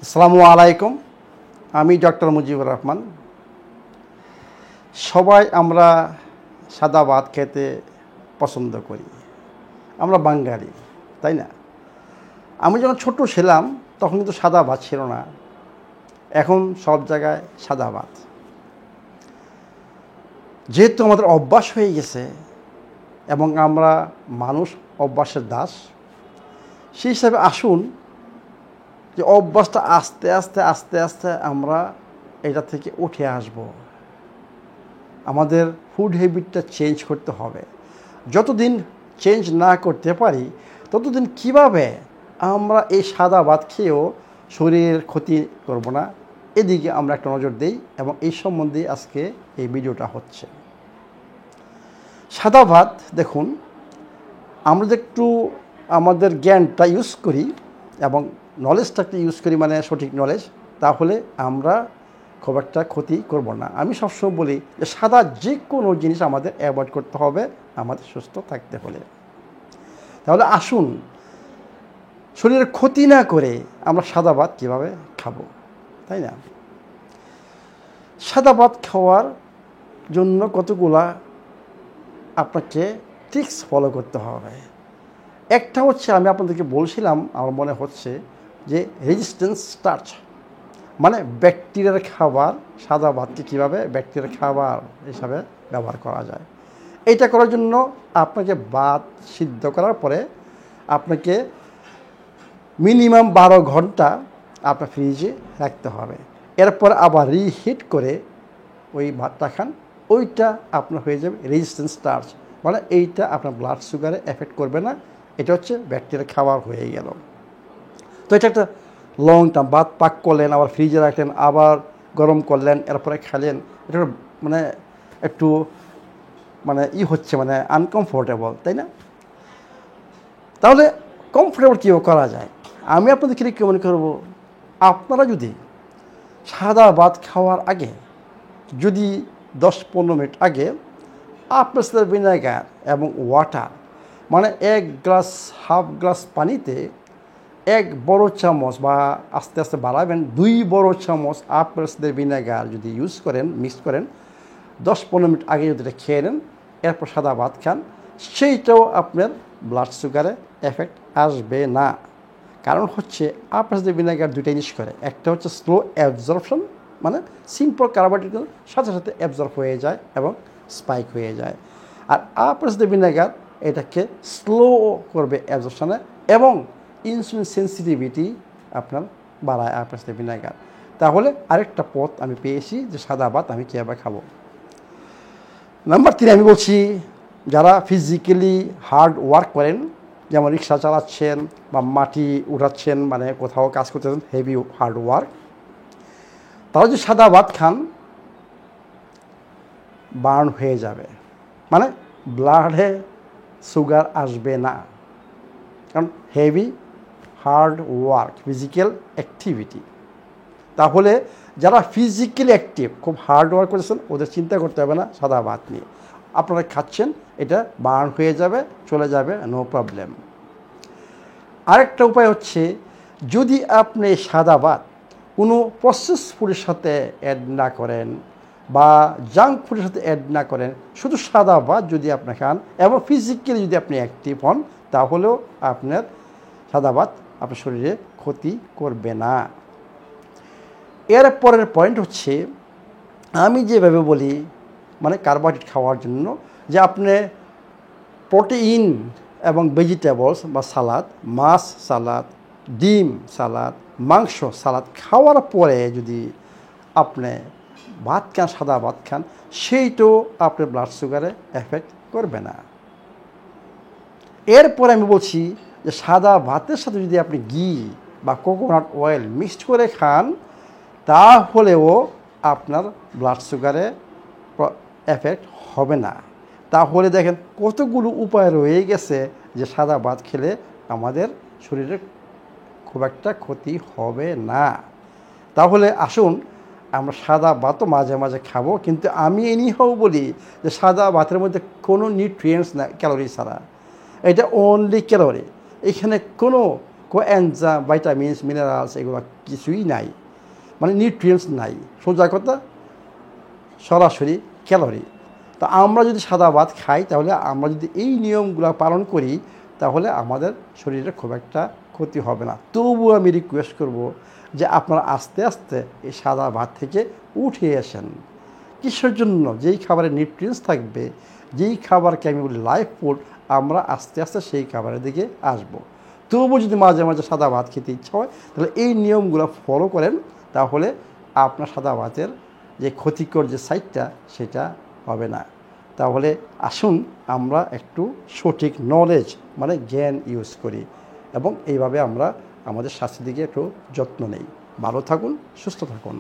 আসসালামু আলাইকুম। আমি ডক্টর মুজিবুর রহমান। সবাই আমরা সাদা ভাত খেতে পছন্দ করি। আমরা বাঙালি, তাই না? আমি যখন ছোট ছিলাম তখন কিন্তু সাদা ভাত ছিল না। এখন সব জায়গায় সাদা ভাত। যেহেতু আমাদের অভ্যাস হয়ে গেছে এবং আমরা মানুষ অভ্যাসের দাস, সেই হিসাবে আসুন যে অভ্যাসটা আস্তে আস্তে আস্তে আস্তে আমরা এটা থেকে উঠে আসব। আমাদের ফুড হ্যাবিটটা চেঞ্জ করতে হবে। যতদিন চেঞ্জ না করতে পারি ততদিন কিভাবে আমরা এই সাদা ভাত খেয়েও শরীরের ক্ষতি করব না, এদিকে আমরা একটা নজর দিই এবং এই সম্বন্ধে আজকে এই ভিডিওটা হচ্ছে। সাদা ভাত দেখুন, আমরা যে একটু আমাদের জ্ঞানটা ইউজ করি এবং নলেজটাকে ইউজ করি, মানে সঠিক নলেজ, তাহলে আমরা খুব একটা ক্ষতি করব না। আমি সবসময় বলি যে সাদা যে কোনো জিনিস আমাদের অ্যাভয়েড করতে হবে আমাদের সুস্থ থাকতে হলে। তাহলে আসুন শরীরের ক্ষতি না করে আমরা সাদা ভাত কীভাবে খাবো, তাই না? সাদা ভাত খাওয়ার জন্য কতগুলা আপনাকে ট্রিক্স ফলো করতে হবে। একটা হচ্ছে, আমি আপনাদেরকে বলছিলাম, আমার মনে হচ্ছে যে রেজিস্ট্যান্স স্টার্চ, মানে ব্যাকটেরিয়ার খাবার। সাদা ভাতকে কীভাবে ব্যাকটেরিয়ার খাবার হিসাবে ব্যবহার করা যায়, এইটা করার জন্য আপনাকে ভাত সিদ্ধ করার পরে আপনাকে মিনিমাম 12 ঘন্টা আপনার ফ্রিজে রাখতে হবে। এরপর আবার রিহিট করে ওই ভাতটা খান, ওইটা আপনার হয়ে যাবে রেজিস্ট্যান্স স্টার্চ, মানে এইটা আপনার ব্লাড সুগারে এফেক্ট করবে না। এটা হচ্ছে ব্যাকটেরিয়ার খাবার হয়ে গেল। তো এটা একটা লং টার্ম। ভাত পাক করলেন, আবার ফ্রিজে রাখলেন, আবার গরম করলেন, এরপরে খেলেন, এটা মানে একটু হচ্ছে আনকমফোর্টেবল, তাই না? তাহলে কমফোর্টেবল কীভাবে করা যায় আমি আপনাদেরকে রিকমেন্ড করব। আপনারা যদি সাদা ভাত খাওয়ার আগে, যদি 10-15 মিনিট আগে আপেল ভিনেগার এবং ওয়াটার, মানে হাফ গ্লাস পানিতে 1 বড় চামচ, বা আস্তে আস্তে বাড়াবেন 2 বড় চামচ আপেল ভিনেগার যদি ইউজ করেন, মিক্স করেন, 10-15 মিনিট আগে যদি এটা খেয়ে নেন, এরপর সাদা ভাত খান, সেইটাও আপনার ব্লাড সুগারে এফেক্ট আসবে না। কারণ হচ্ছে আপেল ভিনেগার দুইটা জিনিস করে। একটা হচ্ছে স্লো অ্যাবজর্পশন, মানে সিম্পল কার্বোহাইড্রেট সাথে সাথে অ্যাবজর্ব হয়ে যায় এবং স্পাইক হয়ে যায়। আর আপেল ভিনেগার এটাকে স্লো করবে অ্যাবজর্পশনে এবং ইনসুলিন সেন্সিটিভিটি আপনার বাড়ায় আপেল ভিনেগার। তাহলে আরেকটা পথ আমি পেয়েছি যে সাদা ভাত আমি কীভাবে খাবো। নাম্বার 3 আমি বলছি, যারা ফিজিক্যালি হার্ড ওয়ার্ক করেন, যেমন রিক্সা চালাচ্ছেন বা মাটি উঠাচ্ছেন, মানে কোথাও কাজ করতেছেন, হেভি হার্ড ওয়ার্ক, তারা যদি সাদা ভাত খান বার্ন হয়ে যাবে, মানে ব্লাডে সুগার আসবে না। কারণ heavy hard work, physical activity. তাহলে যারা ফিজিক্যালি অ্যাক্টিভ, খুব হার্ড ওয়ার্ক করেছেন, ওদের চিন্তা করতে হবে না সাদা ভাত নিয়ে। আপনারা খাচ্ছেন, এটা বার্ন হয়ে যাবে, চলে যাবে, নো প্রবলেম। আরেকটা উপায় হচ্ছে, যদি আপনি সাদা ভাত কোনো প্রসেস ফুডের সাথে অ্যাড না করেন বা জাঙ্ক ফুডের সাথে অ্যাড না করেন, শুধু সাদা ভাত যদি আপনি খান এবং ফিজিক্যালি যদি আপনি অ্যাক্টিভ হন, তাহলেও আপনার সাদা ভাত আপনার শরীরে ক্ষতি করবে না। এর পরের পয়েন্ট হচ্ছে, আমি যেভাবে বলি, মানে কার্বোহাইড্রেট খাওয়ার জন্য, যে আপনি প্রোটিন এবং ভেজিটেবলস বা সালাদ, মাছ সালাদ, ডিম সালাদ, মাংস সালাদ খাওয়ার পরে যদি আপনি ভাত খান, সাদা ভাত খান, সেইটাও আপনার ব্লাড সুগারে এফেক্ট করবে না। এরপরে আমি বলছি যে সাদা ভাতের সাথে যদি আপনি ঘি বা কোকোনাট অয়েল মিক্সড করে খান, তাহলেও আপনার ব্লাড সুগারে এফেক্ট হবে না। তাহলে দেখেন কতগুলো উপায় রয়ে গেছে যে সাদা ভাত খেলে আমাদের শরীরে খুব একটা ক্ষতি হবে না। তাহলে আসুন আমরা সাদা ভাতও মাঝে মাঝে খাবো, কিন্তু আমি এনিহাও বলি যে সাদা ভাতের মধ্যে কোনো নিউট্রিয়েন্টস না, ক্যালোরি ছাড়া। এটা অনলি ক্যালোরি। এখানে কোনো কোএনজাইম, ভাইটামিনস, মিনারেলস এগুলো কিছুই নাই, মানে নিউট্রিয়েন্টস নাই, সোজা কথা সরাসরি ক্যালোরি। তো আমরা যদি সাদা ভাত খাই, তাহলে আমরা যদি এই নিয়মগুলো পালন করি, তাহলে আমাদের শরীরে খুব একটা ক্ষতি হবে না। তবুও আমি রিকোয়েস্ট করব যে আপনারা আস্তে আস্তে এই সাদা ভাত থেকে উঠে আসেন। কিসের জন্য? যেই খাবারে নিউট্রিয়েন্টস থাকবে, যেই খাবারকে আমি বলি লাইফ ফুড, আমরা আস্তে আস্তে সেই খাবারের দিকে আসব। তবুও যদি মাঝে মাঝে সাদা ভাত খেতে ইচ্ছা হয়, তাহলে এই নিয়মগুলো ফলো করেন, তাহলে আপনার সাদা ভাতের যে ক্ষতিকর যে সাইডটা সেটা হবে না। তাহলে আসুন আমরা একটু সঠিক নলেজ মানে জ্ঞান ইউজ করি এবং এইভাবে আমরা আমাদের স্বাস্থ্যের দিকে একটু যত্ন নেই। ভালো থাকুন, সুস্থ থাকুন।